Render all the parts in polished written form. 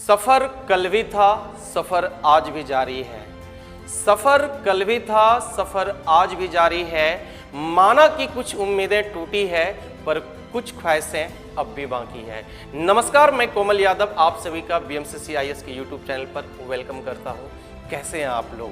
सफर कल भी था, सफर आज भी जारी है। सफर कल भी था, सफर आज भी जारी है। माना कि कुछ उम्मीदें टूटी है, पर कुछ ख्वाहिशें अब भी बाकी है। नमस्कार, मैं कोमल यादव आप सभी का BMCC IAS के YouTube चैनल पर वेलकम करता हूं। कैसे हैं आप लोग?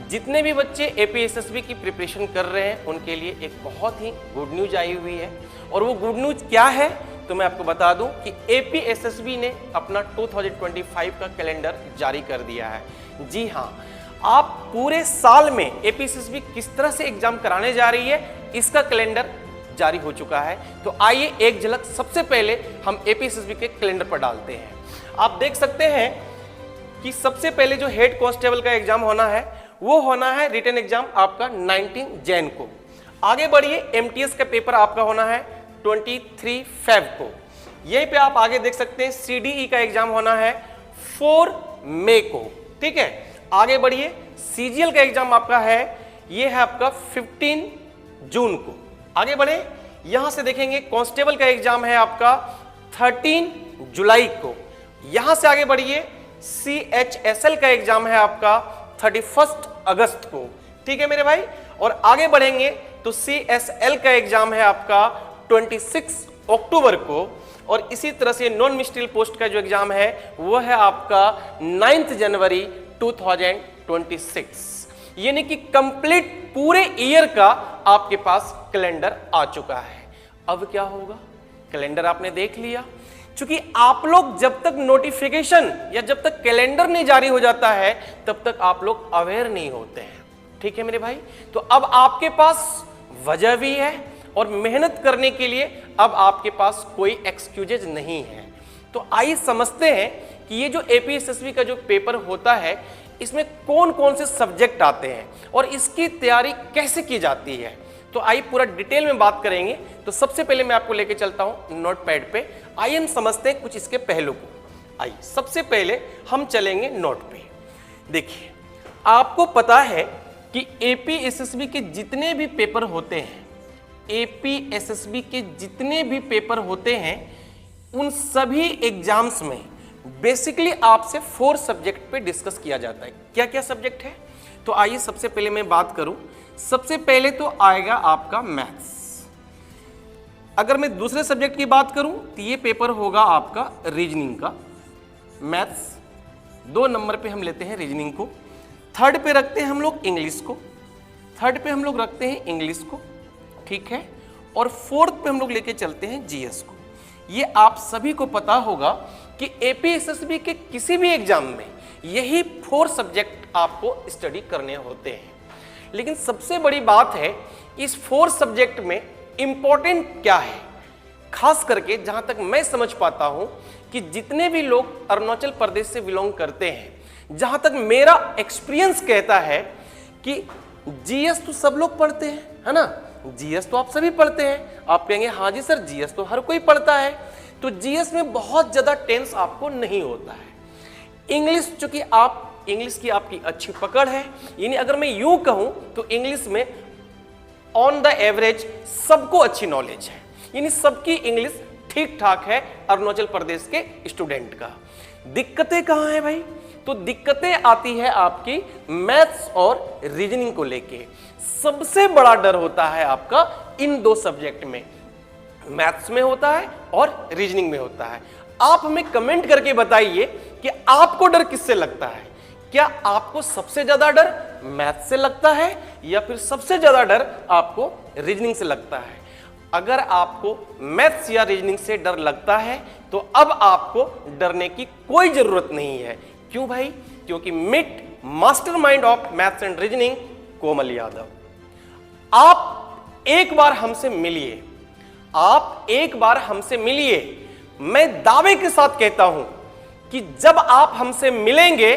जितने भी बच्चे APSSB की प्रिपरेशन कर रहे हैं उनके लिए एक बहुत ही गुड न्यूज आई हुई है। और वो गुड न्यूज क्या है तो मैं आपको बता दूं कि APSSB ने अपना 2025 का कैलेंडर जारी कर दिया है। जी हाँ, आप पूरे साल में APSSB किस तरह से एग्जाम कराने जा रही है इसका कैलेंडर जारी हो चुका है। तो आइए एक झलक सबसे पहले हम APSSB के कैलेंडर पर डालते हैं। आप देख सकते हैं कि सबसे पहले जो हेड कांस्टेबल का एग्जाम होना है वो होना है रिटन एग्जाम आपका 19 जैन को। आगे बढ़िए, MTS का पेपर आपका होना है 23 फेब को। यहीं पे आप आगे देख सकते हैं CDE का एग्जाम होना है 4 मई को। ठीक है, आगे बढ़िए, CGL का एग्जाम आपका है, ये है आपका 15 जून को। आगे बढ़े, यहां से देखेंगे कांस्टेबल का एग्जाम है आपका 13 जुलाई को। यहां से आगे बढ़िए, CHSL का एग्जाम है आपका 31 अगस्त को। ठीक है मेरे भाई, और आगे बढ़ेंगे तो CSL का एग्जाम है आपका 26 अक्टूबर को। और इसी तरह से नॉन मिनिस्ट्रियल पोस्ट का जो एग्जाम है वो है आपका 9 जनवरी 2026। यानी कि कंप्लीट पूरे ईयर का आपके पास कैलेंडर आ चुका है। अब क्या होगा? कैलेंडर आपने देख लिया। क्योंकि आप लोग जब तक नोटिफिकेशन या जब तक कैलेंडर नहीं जारी हो जाता है तब तक आप लोग अवेयर नहीं होते हैं। ठीक है मेरे भाई, तो अब आपके पास वजह भी है और मेहनत करने के लिए अब आपके पास कोई एक्सक्यूजेज नहीं है। तो आइए समझते हैं कि ये जो APSSB का जो पेपर होता है इसमें कौन कौन से सब्जेक्ट आते हैं और इसकी तैयारी कैसे की जाती है। तो आइए पूरा डिटेल में बात करेंगे। तो सबसे पहले मैं आपको लेके चलता हूं नोटपैड पे। आइए हम समझते हैं कुछ इसके पहलू को। आइए सबसे पहले हम चलेंगे नोट पे। देखिए, आपको पता है कि APSSB के जितने भी पेपर होते हैं, APSSB के जितने भी पेपर होते हैं उन सभी एग्जाम्स में बेसिकली आपसे 4 सब्जेक्ट पे डिस्कस किया जाता है। क्या क्या सब्जेक्ट है? तो आइए सबसे पहले मैं बात करूं। सबसे पहले तो आएगा आपका मैथ्स। अगर मैं दूसरे सब्जेक्ट की बात करूं तो ये पेपर होगा आपका रीजनिंग का। मैथ्स 2 नंबर पे हम लेते हैं रीजनिंग को। थर्ड पे रखते हैं हम लोग इंग्लिश को। थर्ड पे हम लोग रखते हैं इंग्लिश को, ठीक है। और फोर्थ पे हम लोग लेके चलते हैं GS को। ये आप सभी को पता होगा कि APSSB के किसी भी एग्जाम में यही 4 सब्जेक्ट आपको स्टडी करने होते हैं। लेकिन सबसे बड़ी बात है इस 4 सब्जेक्ट में इंपॉर्टेंट क्या है, खास करके जहां तक मैं समझ पाता हूं कि जितने भी लोग अरुणाचल प्रदेश से बिलोंग करते हैं, जहां तक मेरा एक्सपीरियंस कहता है कि GS तो सब लोग पढ़ते हैं, है ना। GS तो आप सभी पढ़ते हैं। आप कहेंगे हाँ जी सर, GS तो हर कोई पढ़ता है। तो GS में बहुत ज्यादा टेंस आपको नहीं होता है। इंग्लिश, चूंकि आप इंग्लिश की आपकी अच्छी पकड़ है, यानी अगर मैं यूं कहूं तो इंग्लिश में ऑन द एवरेज सबको अच्छी नॉलेज है, यानी सबकी इंग्लिश ठीक ठाक है अरुणाचल प्रदेश के स्टूडेंट का। दिक्कतें कहां है भाई? तो दिक्कतें आती है आपकी मैथ्स और रीजनिंग को लेके। सबसे बड़ा डर होता है आपका इन 2 सब्जेक्ट में, मैथ्स में होता है और रीजनिंग में होता है। आप हमें कमेंट करके बताइए कि आपको डर किससे लगता है। क्या आपको सबसे ज्यादा डर मैथ्स से लगता है या फिर सबसे ज्यादा डर आपको रीजनिंग से लगता है? अगर आपको मैथ्स या रीजनिंग से डर लगता है तो अब आपको डरने की कोई जरूरत नहीं है। क्यों भाई? क्योंकि meet mastermind of maths and reasoning Komal Yadav. आप एक बार हमसे मिलिए, आप एक बार हमसे मिलिए। मैं दावे के साथ कहता हूं कि जब आप हमसे मिलेंगे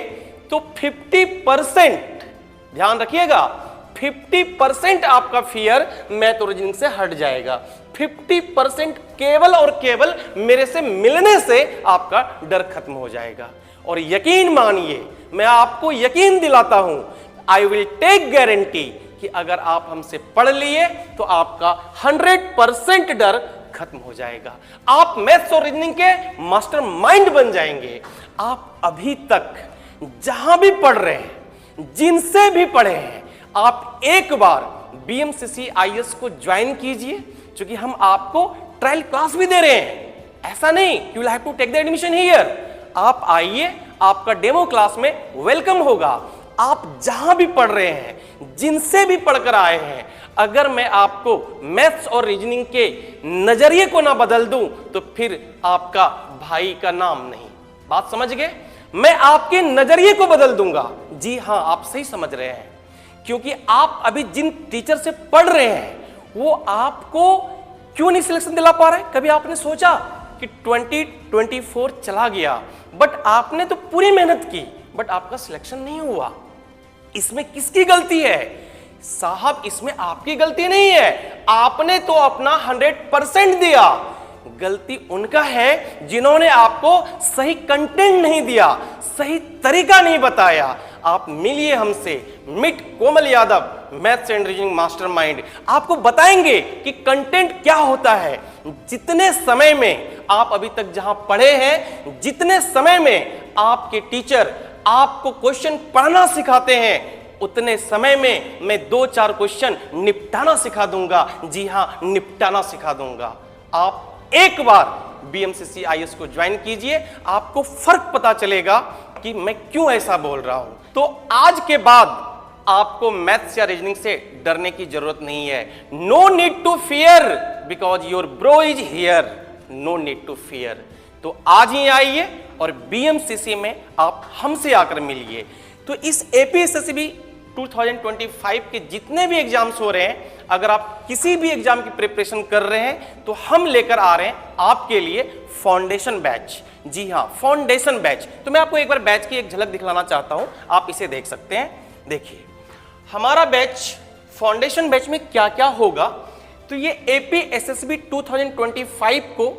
तो 50%, ध्यान रखिएगा, 50% आपका फियर मैथ और रीजनिंग से हट जाएगा। 50% केवल और केवल मेरे से मिलने से आपका डर खत्म हो जाएगा। और यकीन मानिए, मैं आपको यकीन दिलाता हूं, आई विल टेक गारंटी कि अगर आप हमसे पढ़ लिए तो आपका 100% डर खत्म हो जाएगा। आप मैथ्स और रीजनिंग के मास्टर माइंड बन जाएंगे। आप अभी तक जहां भी पढ़ रहे हैं, जिनसे भी पढ़े हैं, आप एक बार बीएमसीसी आईएएस को ज्वाइन कीजिए, क्योंकि हम आपको ट्रायल क्लास भी दे रहे हैं। ऐसा नहीं कि you have to take the admission here. आप आइए, आपका डेमो क्लास में वेलकम होगा। आप जहां भी पढ़ रहे हैं, जिनसे भी पढ़कर आए हैं, अगर मैं आपको मैथ्स और रीजनिंग के नजरिए को ना बदल दूं तो फिर आपका भाई का नाम नहीं। बात समझ गए? मैं आपके नजरिए को बदल दूंगा। जी हां, आप सही समझ रहे हैं, क्योंकि आप अभी जिन टीचर से पढ़ रहे हैं वो आपको क्यों नहीं सिलेक्शन दिला पा रहे? कभी आपने सोचा कि 2024 चला गया, बट आपने तो पूरी मेहनत की, बट आपका सिलेक्शन नहीं हुआ। इसमें किसकी गलती है? साहब, इसमें आपकी गलती नहीं है। आपने तो अपना 100% दिया। गलती उनका है जिन्होंने आपको सही कंटेंट नहीं दिया, सही तरीका नहीं बताया। आप मिलिए हमसे, meet Komal Yadav, maths and reasoning mastermind, आपको बताएंगे कि कंटेंट क्या होता है। जितने समय में आप अभी तक जहां पढ़े हैं, जितने समय में आपके टीचर आपको क्वेश्चन पढ़ना सिखाते हैं, उतने समय में मैं 2-4 क्वेश्चन निपटाना सिखा दूंगा। जी हां, निपटाना सिखा दूंगा। आप एक बार बीएमसीसी आईएएस को ज्वाइन कीजिए, आपको फर्क पता चलेगा कि मैं क्यों ऐसा बोल रहा हूं। तो आज के बाद आपको मैथ्स या रीजनिंग से डरने की जरूरत नहीं है। No need to fear because your bro is here. No need to fear. तो आज ही आइए और बीएमसीसी में आप हमसे आकर मिलिए। तो इस एपीएसएसबी 2025 के जितने भी एग्जाम्स हो रहे हैं, अगर आप किसी भी एग्जाम की प्रिपरेशन कर रहे हैं तो हम लेकर आ रहे हैं आपके लिए फाउंडेशन बैच। जी हां, फाउंडेशन बैच। तो मैं आपको एक बार बैच की एक झलक दिखलाना चाहता हूं, आप इसे देख सकते हैं। देखिए हमारा बैच, फाउंडेशन बैच में क्या क्या होगा। तो ये एपीएसएसबी 2025 को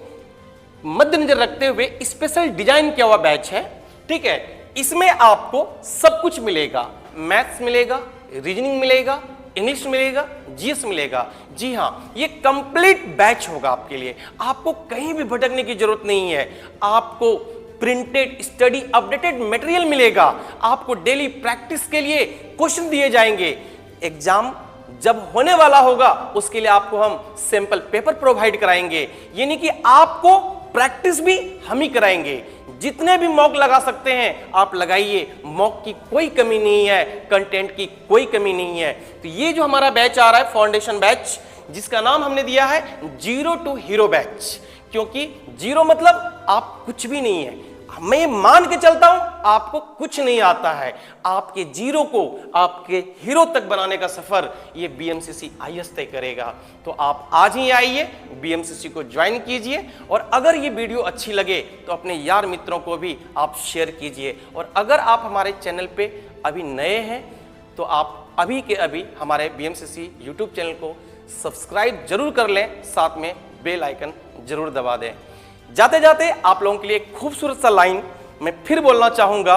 मद्देनजर रखते हुए स्पेशल डिजाइन किया हुआ बैच है। ठीक है, इसमें आपको सब कुछ मिलेगा। मैथ्स मिलेगा, रीजनिंग मिलेगा, इंग्लिश मिलेगा, जीएस मिलेगा। जी हां, ये कंप्लीट बैच होगा आपके लिए। आपको कहीं भी भटकने की जरूरत नहीं है। आपको प्रिंटेड स्टडी अपडेटेड मटेरियल मिलेगा। आपको डेली प्रैक्टिस के लिए क्वेश्चन दिए जाएंगे। एग्जाम जब होने वाला होगा उसके लिए आपको हम सैंपल पेपर प्रोवाइड कराएंगे, यानी कि आपको प्रैक्टिस भी हम ही कराएंगे। जितने भी मॉक लगा सकते हैं आप लगाइए, मॉक की कोई कमी नहीं है, कंटेंट की कोई कमी नहीं है। तो ये जो हमारा बैच आ रहा है फाउंडेशन बैच, जिसका नाम हमने दिया है जीरो टू हीरो बैच, क्योंकि जीरो मतलब आप कुछ भी नहीं है। मैं मान के चलता हूं आपको कुछ नहीं आता है। आपके जीरो को आपके हीरो तक बनाने का सफर ये बीएमसीसी आईएएस तय करेगा। तो आप आज ही आइए, बीएमसीसी को ज्वाइन कीजिए, और अगर ये वीडियो अच्छी लगे तो अपने यार मित्रों को भी आप शेयर कीजिए। और अगर आप हमारे चैनल पे अभी नए हैं तो आप अभी के अभी हमारे बीएमसीसी यूट्यूब चैनल को सब्सक्राइब जरूर कर लें, साथ में बेल आइकन जरूर दबा दें। जाते जाते आप लोगों के लिए एक खूबसूरत सा लाइन मैं फिर बोलना चाहूंगा।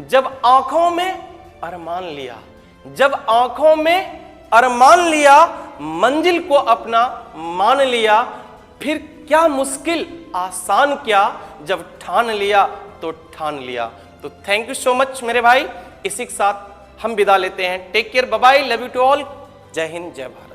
जब आंखों में अरमान लिया, जब आंखों में अरमान लिया, मंजिल को अपना मान लिया, फिर क्या मुश्किल आसान क्या, जब ठान लिया तो ठान लिया। तो थैंक यू सो मच मेरे भाई। इसी के साथ हम विदा लेते हैं। Take care, bye bye, love you to all. जय हिंद, जय भारत।